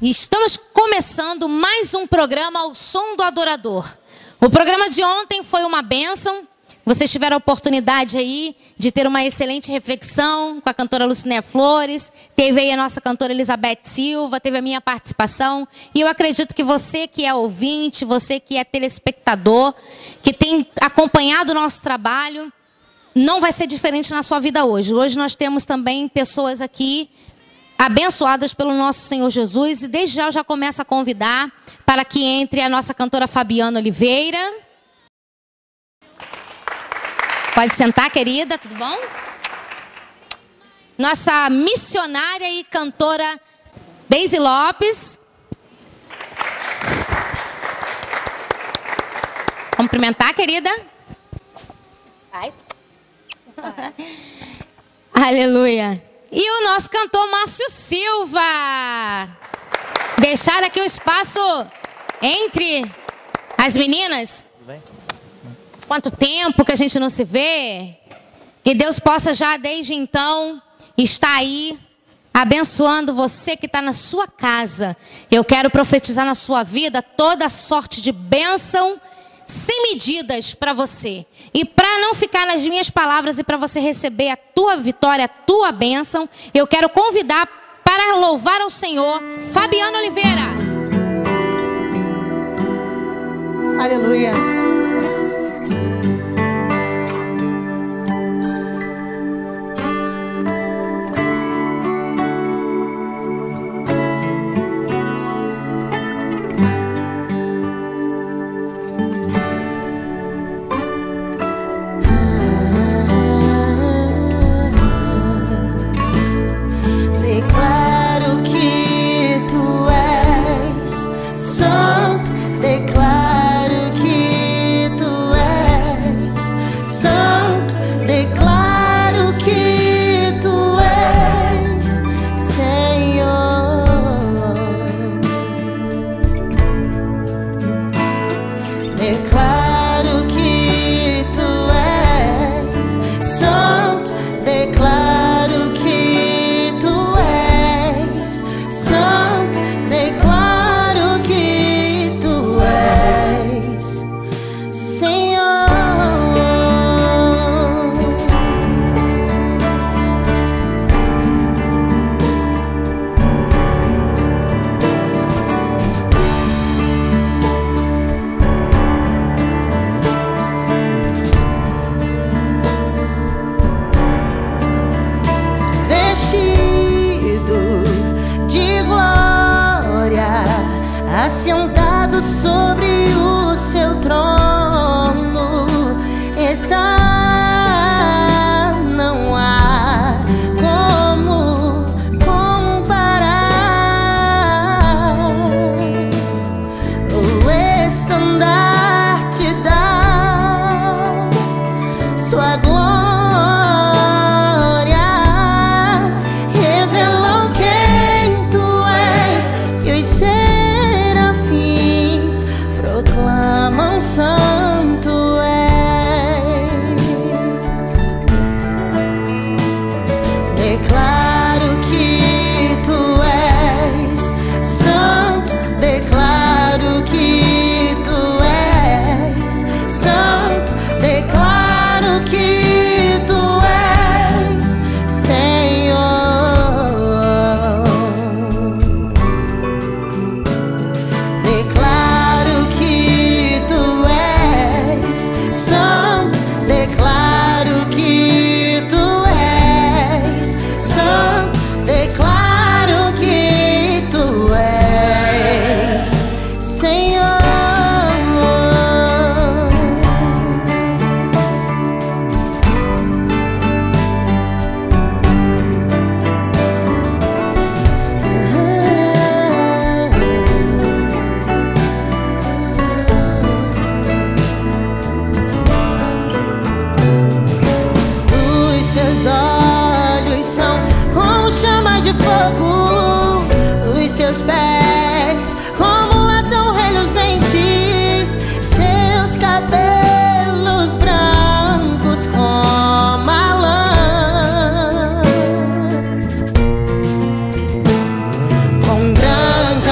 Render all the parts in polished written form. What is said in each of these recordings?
Estamos começando mais um programa ao som do adorador. O programa de ontem foi uma bênção. Vocês tiveram a oportunidade aí de ter uma excelente reflexão com a cantora Lucinéia Flores. Teve aí a nossa cantora Elizabeth Silva, teve a minha participação. E eu acredito que você que é ouvinte, você que é telespectador, que tem acompanhado o nosso trabalho, não vai ser diferente na sua vida hoje. Hoje nós temos também pessoas aqui abençoadas pelo nosso Senhor Jesus. E desde já eu já começo a convidar para que entre a nossa cantora Fabiana Oliveira. Pode sentar, querida, tudo bom? Nossa missionária e cantora Deise Lopes. Cumprimentar, querida. Vai. Aleluia. E o nosso cantor Márcio Silva. Deixar aqui o espaço entre as meninas. Tudo bem? Quanto tempo que a gente não se vê. Que Deus possa já desde então estar aí abençoando você que está na sua casa. Eu quero profetizar na sua vida toda sorte de bênção sem medidas para você. E para não ficar nas minhas palavras e para você receber a tua vitória, a tua bênção, eu quero convidar para louvar ao Senhor Fabiana Oliveira. Aleluia. Assentado sobre o seu trono está, não há como comparar. O estandarte da sua glória revelou quem tu és, e os proclamam santo és. Declaro que tu és santo, declaro que tu és santo, declaro que tu és Senhor. Declaro que tu és santo, declaro que tu és santo, declaro que tu és Senhor. Os seus olhos são como chamas de fogo, os seus pés como latão reluzentes, seus cabelos brancos como a lã. Com grande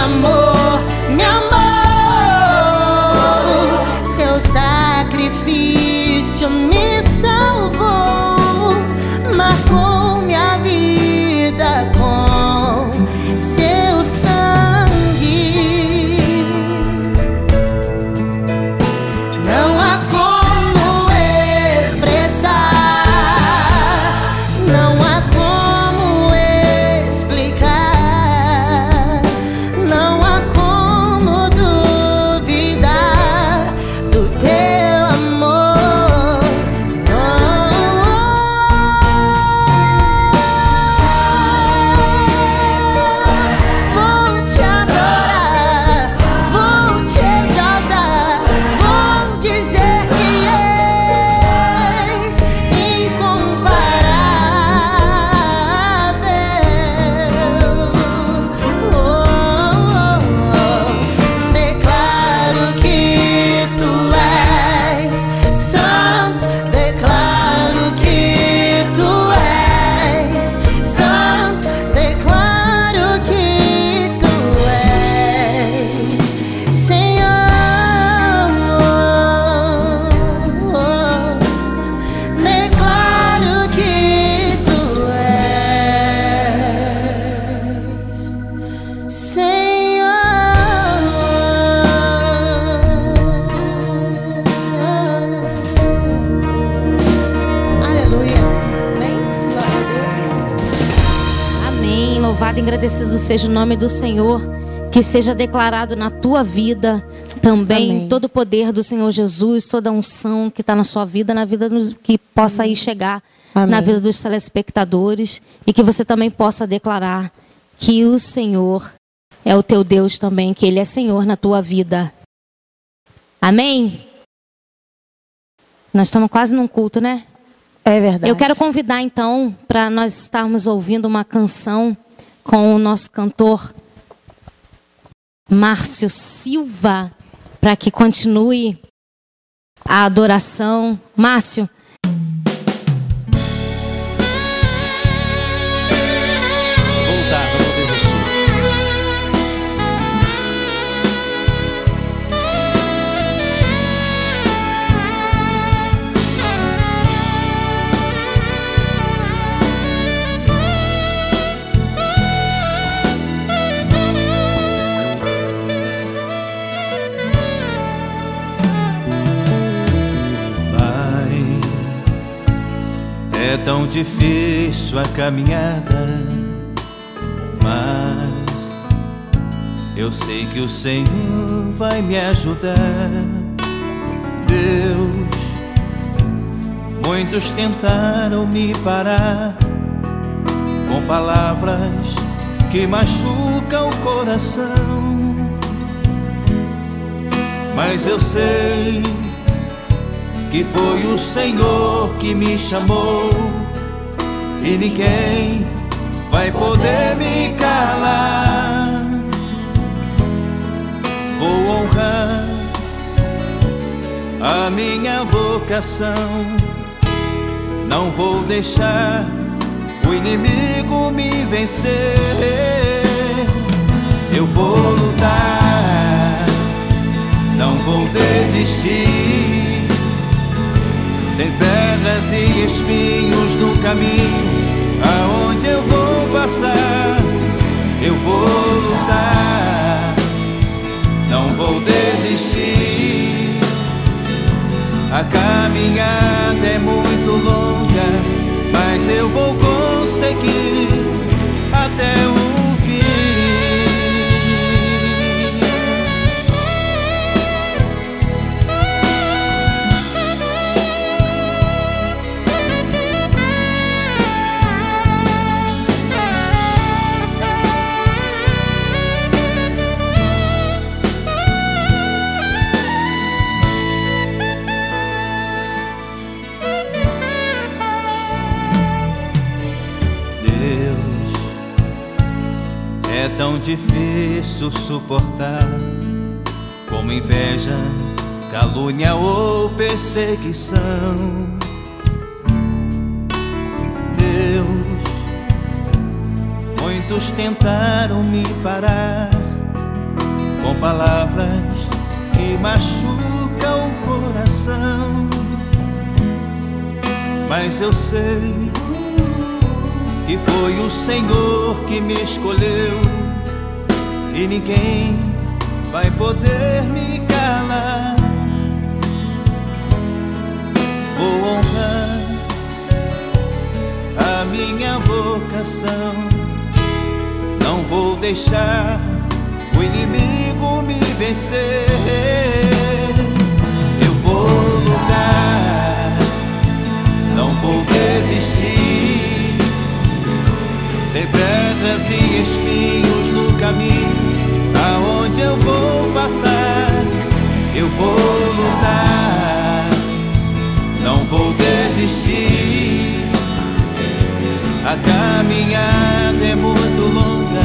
Louvado e agradecido seja o nome do Senhor. Que seja declarado na tua vida também. Amém. Todo o poder do Senhor Jesus, toda a unção que está na sua vida, na vida que possa aí chegar Amém. na vida dos telespectadores. E que você também possa declarar que o Senhor é o teu Deus também, que Ele é Senhor na tua vida. Amém? Nós estamos quase num culto, né? É verdade. Eu quero convidar então para nós estarmos ouvindo uma canção com o nosso cantor Márcio Silva, para que continue a adoração. Márcio. Voltar, não vou desistir. É tão difícil a caminhada, mas eu sei que o Senhor vai me ajudar. Deus, muitos tentaram me parar com palavras que machucam o coração, mas eu sei que foi o Senhor que me chamou e ninguém vai poder me calar. Vou honrar a minha vocação, não vou deixar o inimigo me vencer. Eu vou lutar, não vou desistir. Tem pedras e espinhos no caminho, aonde eu vou passar. Eu vou lutar, não vou desistir. A caminhada é muito longa, mas eu vou conseguir até o fim. É tão difícil suportar, como inveja, calúnia ou perseguição. Deus, muitos tentaram me parar com palavras que machucam o coração, mas eu sei que foi o Senhor que me escolheu e ninguém vai poder me calar. Vou honrar a minha vocação, não vou deixar o inimigo me vencer. Eu vou lutar, não vou desistir. Tem pedras e espinhos no caminho, aonde eu vou passar. Eu vou lutar, não vou desistir. A caminhada é muito longa,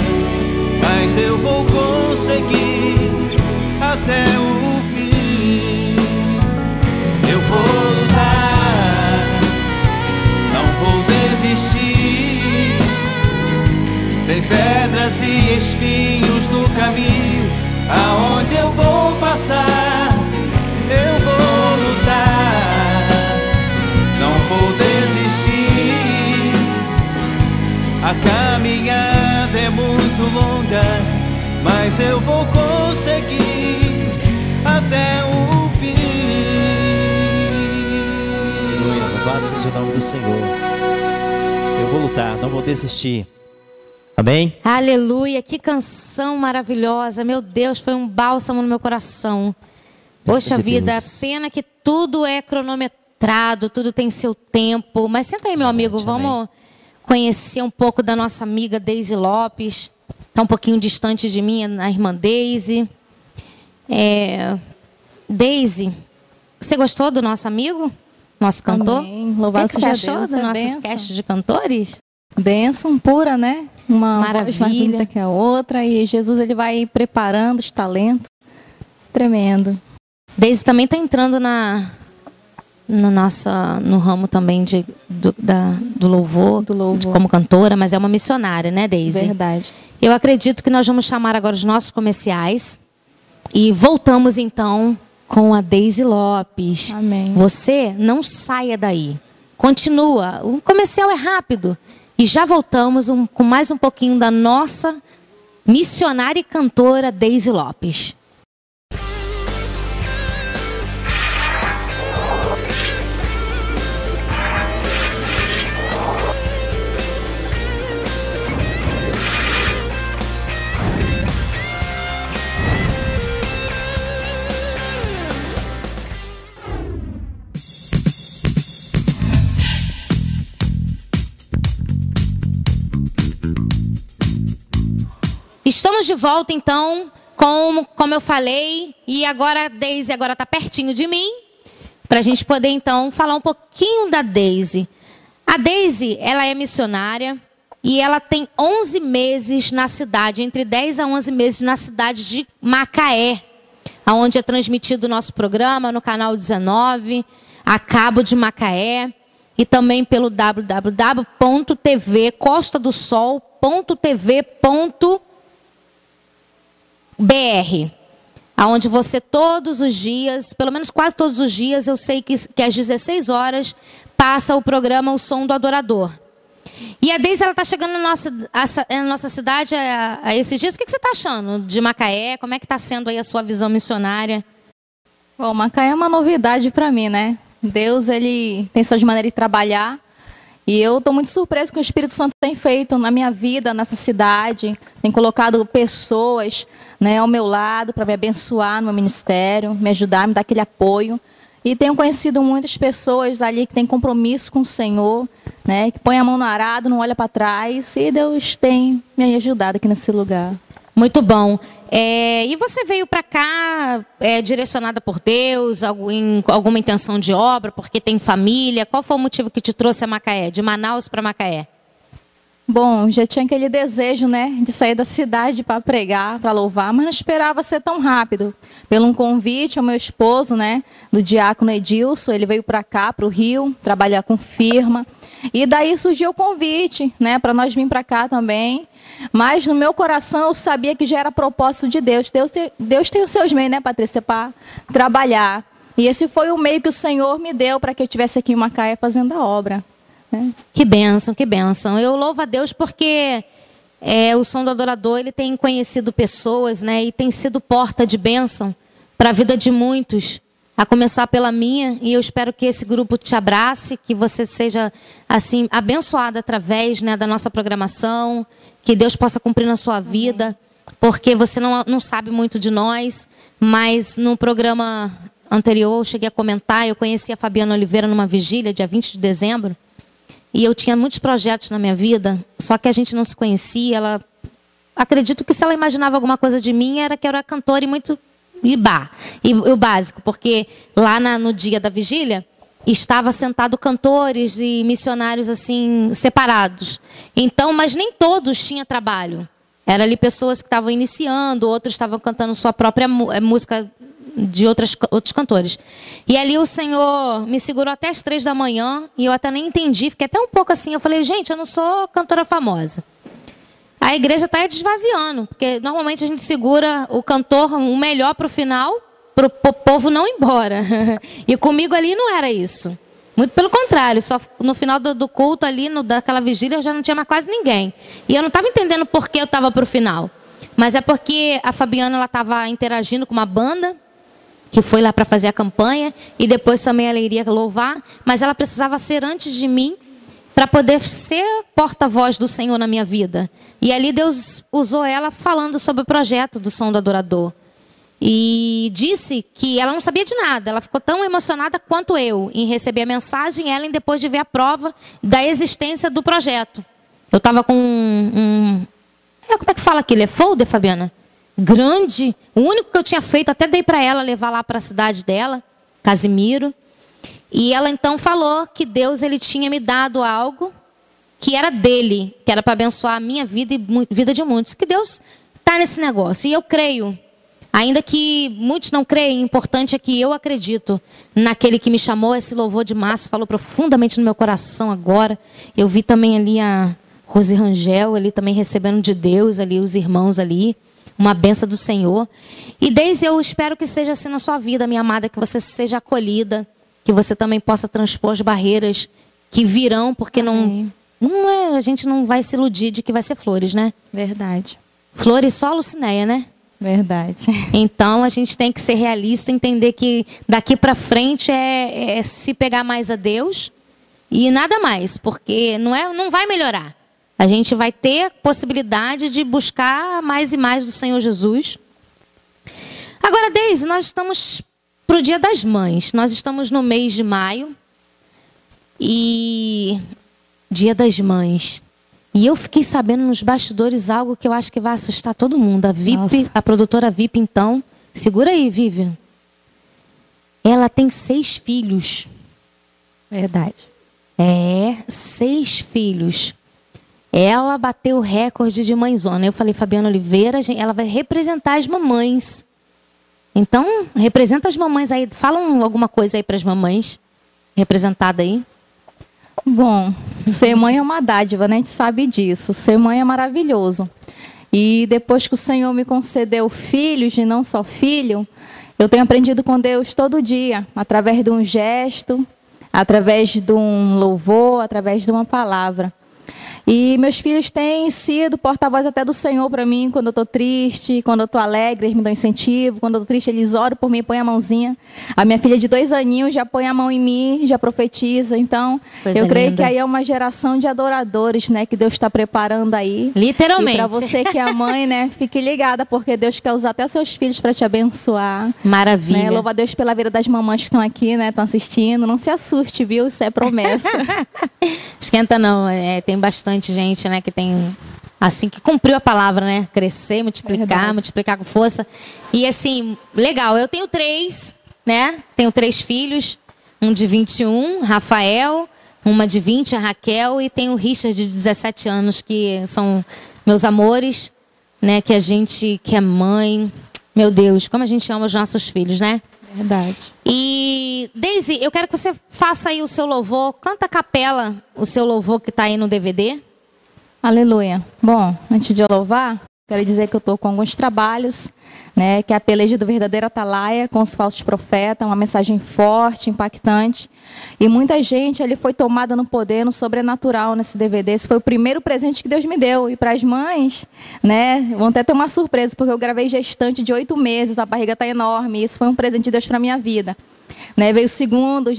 mas eu vou conseguir até o fim. Eu vou lutar, não vou desistir. Tem pedras e espinhos no caminho, aonde eu vou passar. Eu vou lutar, não vou desistir. A caminhada é muito longa, mas eu vou conseguir até o fim. Aleluia, louvado seja o nome do Senhor. Eu vou lutar, não vou desistir. Amém? Aleluia, que canção maravilhosa. Meu Deus, foi um bálsamo no meu coração. Poxa vida, pena que tudo é cronometrado, tudo tem seu tempo. Mas senta aí, meu amigo, vamos conhecer um pouco da nossa amiga Deise Lopes. Está um pouquinho distante de mim, a irmã Deise. Deise, você gostou do nosso amigo? Nosso cantor? Amém. Louvado O que você seja achou Deus, dos nossos bênção. cast de cantores? Bênção pura, né? Uma voz mais Maravilha. bonita que a outra. E Jesus, ele vai preparando os talentos. Tremendo. Deise também está entrando no ramo também do louvor, Do louvor. como cantora, mas é uma missionária, né, Deise? Verdade. Eu acredito que nós vamos chamar agora os nossos comerciais e voltamos então com a Deise Lopes. Amém. Você não saia daí. Continua. O comercial é rápido. E já voltamos com mais um pouquinho da nossa missionária e cantora Deise Lopes. Estamos de volta, então, como eu falei, e agora a Deise está pertinho de mim, para a gente poder, então, falar um pouquinho da Deise. A Deise, ela é missionária e ela tem 11 meses na cidade, entre 10 a 11 meses na cidade de Macaé, onde é transmitido o nosso programa no canal 19, a cabo de Macaé, e também pelo www.tvcostadosol.tv.br, aonde você todos os dias, pelo menos quase todos os dias, eu sei que às 16 horas passa o programa O Som do Adorador. E a Deise, ela está chegando na nossa cidade a esses dias. O que você está achando de Macaé? Como é que está sendo aí a sua visão missionária? Bom, Macaé é uma novidade para mim, né? Deus, ele tem suas maneiras de trabalhar. E eu estou muito surpresa com o que o Espírito Santo tem feito na minha vida, nessa cidade. Tem colocado pessoas, né, ao meu lado para me abençoar no meu ministério, me ajudar, me dar aquele apoio. E tenho conhecido muitas pessoas ali que têm compromisso com o Senhor, né, que põem a mão no arado, não olha para trás. E Deus tem me ajudado aqui nesse lugar. Muito bom. E você veio para cá direcionada por Deus, em alguma intenção de obra, porque tem família? Qual foi o motivo que te trouxe a Macaé, de Manaus para Macaé? Bom, já tinha aquele desejo, né, de sair da cidade para pregar, para louvar, mas não esperava ser tão rápido. Pelo um convite ao meu esposo, né, do diácono Edilson, ele veio para cá, para o Rio, trabalhar com firma. E daí surgiu o convite, né, para nós vir para cá também. Mas no meu coração eu sabia que já era propósito de Deus. Deus tem os seus meios, né, Patrícia, para trabalhar. E esse foi o meio que o Senhor me deu para que eu estivesse aqui em Macaé fazendo a obra. Né? Que bênção, que bênção. Eu louvo a Deus porque o Som do Adorador, ele tem conhecido pessoas, né, e tem sido porta de bênção para a vida de muitos, a começar pela minha. E eu espero que esse grupo te abrace, que você seja assim abençoada através, né, da nossa programação, que Deus possa cumprir na sua vida, porque você não sabe muito de nós, mas no programa anterior eu cheguei a comentar, eu conheci a Fabiana Oliveira numa vigília, dia 20 de dezembro, e eu tinha muitos projetos na minha vida, só que a gente não se conhecia. Acredito que se ela imaginava alguma coisa de mim, era que eu era cantora e o básico, porque lá no dia da vigília, estava sentado cantores e missionários assim separados. Então, mas nem todos tinham trabalho. Eram ali pessoas que estavam iniciando, outros estavam cantando sua própria música de outros cantores. E ali o Senhor me segurou até as 3 da manhã e eu até nem entendi, fiquei até um pouco assim. Eu falei, gente, eu não sou cantora famosa. A igreja está desvaziando, porque normalmente a gente segura o cantor, o melhor para o final, para o povo não ir embora. E comigo ali não era isso. Muito pelo contrário, só no final do culto ali, daquela vigília, eu já não tinha mais quase ninguém. E eu não estava entendendo por que eu estava para o final. Mas é porque a Fabiana estava interagindo com uma banda, que foi lá para fazer a campanha, e depois também ela iria louvar, mas ela precisava ser antes de mim, para poder ser porta-voz do Senhor na minha vida. E ali Deus usou ela falando sobre o projeto do Som do Adorador. E disse que ela não sabia de nada. Ela ficou tão emocionada quanto eu em receber a mensagem, ela em depois de ver a prova da existência do projeto. Eu estava com como é que fala aquilo? É folder, Fabiana? Grande. O único que eu tinha feito, até dei para ela levar lá para a cidade dela, Casimiro. E ela então falou que Deus ele tinha me dado algo que era dele, que era para abençoar a minha vida e vida de muitos. Que Deus está nesse negócio. E eu creio. Ainda que muitos não creem, o importante é que eu acredito naquele que me chamou. Esse louvor de Márcio falou profundamente no meu coração agora. Eu vi também ali a Rose Rangel, ali também recebendo de Deus, ali os irmãos ali, uma benção do Senhor. E Deise, eu espero que seja assim na sua vida, minha amada, que você seja acolhida, que você também possa transpor as barreiras que virão, porque a gente não vai se iludir de que vai ser flores, né? Verdade. Flores só Lucinéia, né? Verdade. Então a gente tem que ser realista, entender que daqui para frente é se pegar mais a Deus e nada mais, porque não vai melhorar. A gente vai ter possibilidade de buscar mais e mais do Senhor Jesus. Agora, Deise, nós estamos para o Dia das Mães. Nós estamos no mês de maio e Dia das Mães. E eu fiquei sabendo nos bastidores algo que eu acho que vai assustar todo mundo. A VIP, Nossa. a produtora VIP, então, segura aí, Vivian. Ela tem 6 filhos. Verdade. 6 filhos. Ela bateu o recorde de mãezona. Eu falei, Fabiana Oliveira, ela vai representar as mamães. Então, representa as mamães aí. Fala alguma coisa aí para as mamães representada aí. Bom, ser mãe é uma dádiva, né? A gente sabe disso. Ser mãe é maravilhoso. E depois que o Senhor me concedeu filhos e não só filho, eu tenho aprendido com Deus todo dia, através de um gesto, através de um louvor, através de uma palavra. E meus filhos têm sido porta-voz até do Senhor para mim, quando eu estou triste, quando eu estou alegre, eles me dão incentivo, quando eu estou triste, eles oram por mim, põem a mãozinha. A minha filha de 2 aninhos já põe a mão em mim, já profetiza. Então, eu creio que aí é uma geração de adoradores, né, que Deus está preparando aí. Literalmente. E para você que é mãe, né, fique ligada, porque Deus quer usar até os seus filhos para te abençoar. Maravilha. Né? Louva a Deus pela vida das mamães que estão aqui, né, estão assistindo. Não se assuste, viu? Isso é promessa. Esquenta não, tem bastante gente, né, que tem, assim, que cumpriu a palavra, né, crescer, multiplicar com força. E assim, legal, eu tenho 3, né, tenho 3 filhos, um de 21, Rafael, uma de 20, a Raquel, e tenho o Richard de 17 anos, que são meus amores, né, que a gente, que é mãe, meu Deus, como a gente ama os nossos filhos, né? Verdade. E, Deise, eu quero que você faça aí o seu louvor. Canta a capela o seu louvor que está aí no DVD. Aleluia. Bom, antes de eu louvar, quero dizer que eu estou com alguns trabalhos, né, que é a peleja do verdadeiro atalaia com os falsos profetas, uma mensagem forte, impactante. E muita gente ali foi tomada no poder, no sobrenatural nesse DVD. Esse foi o primeiro presente que Deus me deu. E para as mães, né, vão até ter uma surpresa, porque eu gravei gestante de 8 meses, a barriga está enorme. Isso foi um presente de Deus para a minha vida. Né, veio o segundo,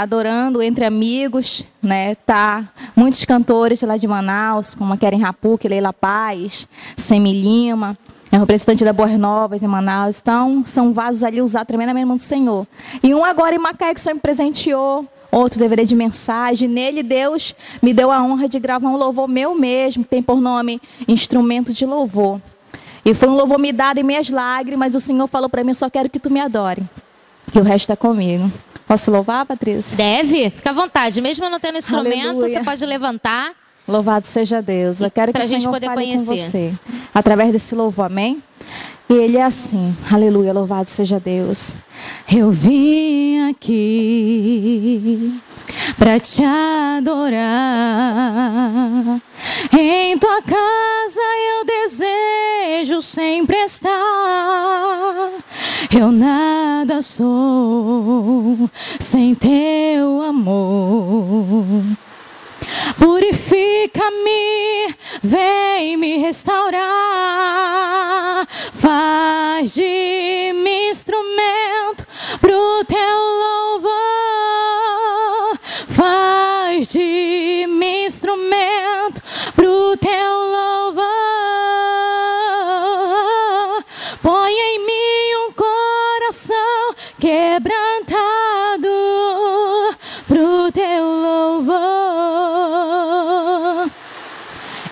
adorando entre amigos, né, tá muitos cantores lá de Manaus, como a Keren Rapuc, Leila Paz, Semi Lima, representante da Boas Novas em Manaus. Então, são vasos ali usados tremendamente no mão do Senhor. E um agora em Macaé que o Senhor me presenteou, outro DVD de mensagem. Nele, Deus me deu a honra de gravar um louvor meu mesmo, que tem por nome Instrumento de Louvor. E foi um louvor me dado em minhas lágrimas. O Senhor falou para mim, eu só quero que tu me adore. E o resto é comigo. Posso louvar, Patrícia? Deve, fica à vontade. Mesmo não tendo instrumento, Aleluia. Você pode levantar. Louvado seja Deus. Eu quero que o Pra gente Senhor poder fale conhecer. com você. Através desse louvor, amém? E ele é assim. Aleluia, louvado seja Deus. Eu vim aqui para te adorar. Em tua casa eu desejo sempre estar. Eu nada sou sem teu amor. Purifica-me, vem me restaurar. Faz de mim instrumento pro teu louvor. Faz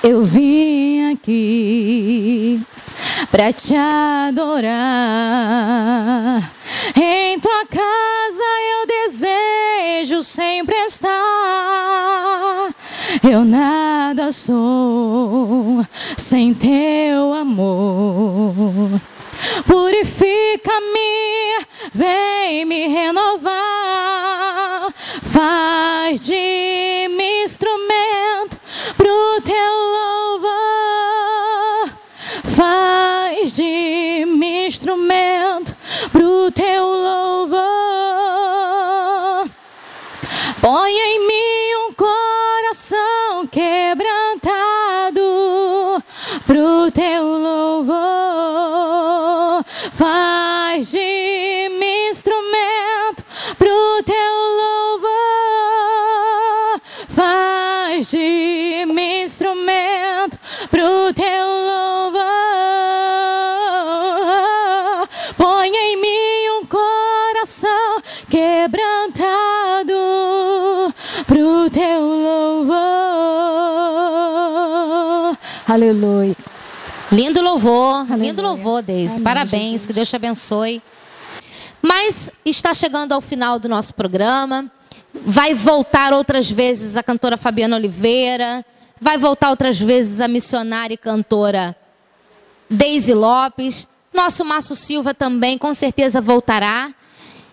Eu vim aqui pra te adorar. Em tua casa eu desejo sempre estar. Eu nada sou sem teu amor. Purifica-me, vem me renovar. Faz de mim instrumento pro teu louvor. Faz de mim instrumento pro teu louvor. Põe em mim um coração quebrantado pro teu louvor. Faz de mim instrumento pro teu louvor. Faz de mim instrumento pro teu louvor. Põe em mim um coração quebrantado pro teu louvor. Aleluia. Lindo louvor, Aleluia. lindo louvor, Deise. Amém, Parabéns, Jesus. que Deus te abençoe. Mas está chegando ao final do nosso programa. Vai voltar outras vezes a cantora Fabiana Oliveira. Vai voltar outras vezes a missionária e cantora Deise Lopes. Nosso Márcio Silva também, com certeza, voltará.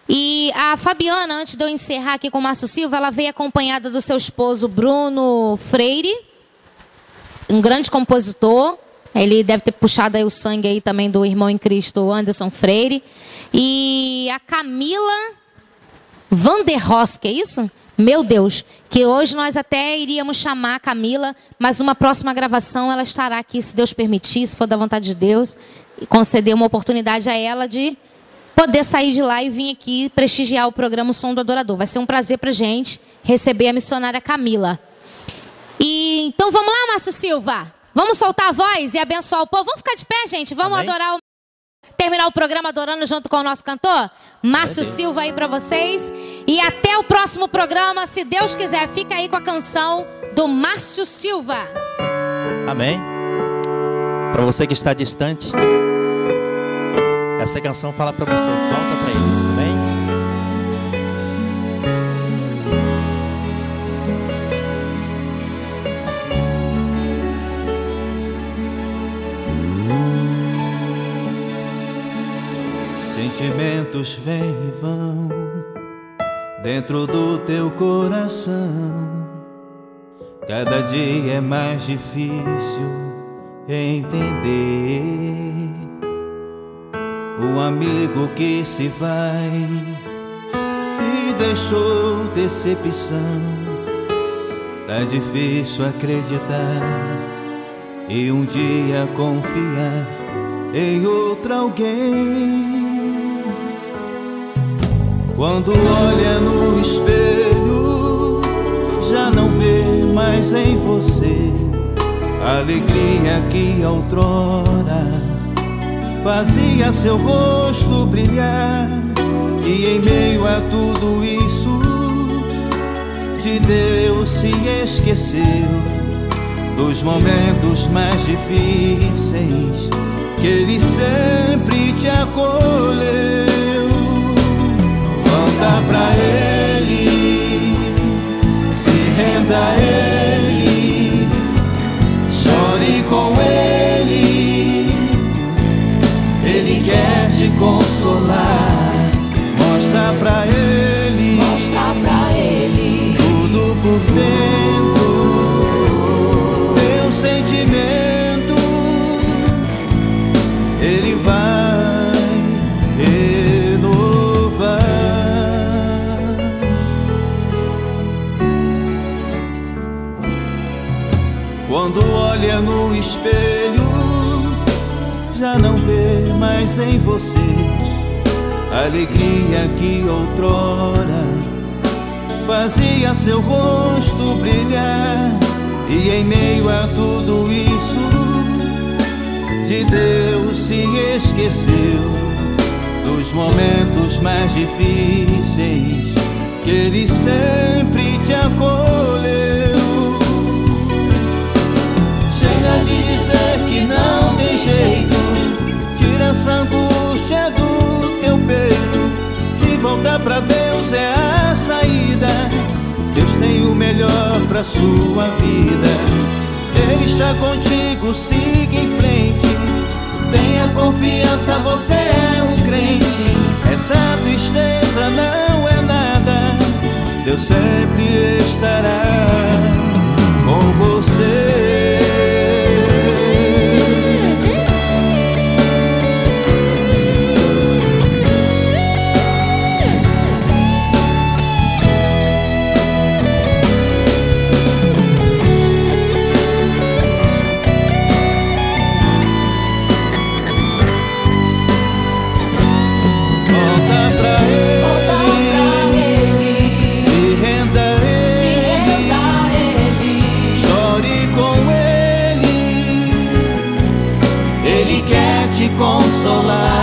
E a Fabiana, antes de eu encerrar aqui com o Márcio Silva, ela veio acompanhada do seu esposo Bruno Freire, um grande compositor. Ele deve ter puxado aí o sangue aí também do irmão em Cristo, Anderson Freire. E a Camila Vanderrosk, é isso? Meu Deus, que hoje nós até iríamos chamar a Camila, mas numa próxima gravação ela estará aqui, se Deus permitir, se for da vontade de Deus, e conceder uma oportunidade a ela de poder sair de lá e vir aqui prestigiar o programa O Som do Adorador. Vai ser um prazer pra gente receber a missionária Camila. E então vamos lá, Márcio Silva. Vamos soltar a voz e abençoar o povo. Vamos ficar de pé, gente. Vamos Amém. adorar terminar o programa adorando junto com o nosso cantor Márcio Silva aí pra vocês. E até o próximo programa, se Deus quiser. Fica aí com a canção do Márcio Silva. Amém. Para você que está distante, essa canção fala para você. Volta para ele. Amém. Sentimentos vêm e vão dentro do teu coração. Cada dia é mais difícil entender. O amigo que se vai e deixou decepção. Tá difícil acreditar e um dia confiar em outro alguém. Quando olha no espelho, já não vê mais em você a alegria que outrora fazia seu rosto brilhar. E em meio a tudo isso, de Deus se esqueceu, dos momentos mais difíceis que Ele sempre te acolheu. Volta pra Ele, se renda a Ele, chore com Ele. Ele quer te consolar. Mostra pra Ele, tudo por dentro, teu sentimento. Ele vai renovar. Quando olha no espelho, já não vê mais em você a alegria que outrora fazia seu rosto brilhar. E em meio a tudo isso, de Deus se esqueceu, dos momentos mais difíceis que Ele sempre te acolheu. Volta pra Deus é a saída. Deus tem o melhor pra sua vida. Ele está contigo, siga em frente. Tenha confiança, você é um crente. Essa tristeza não é nada, Deus sempre estará com você. Consolar.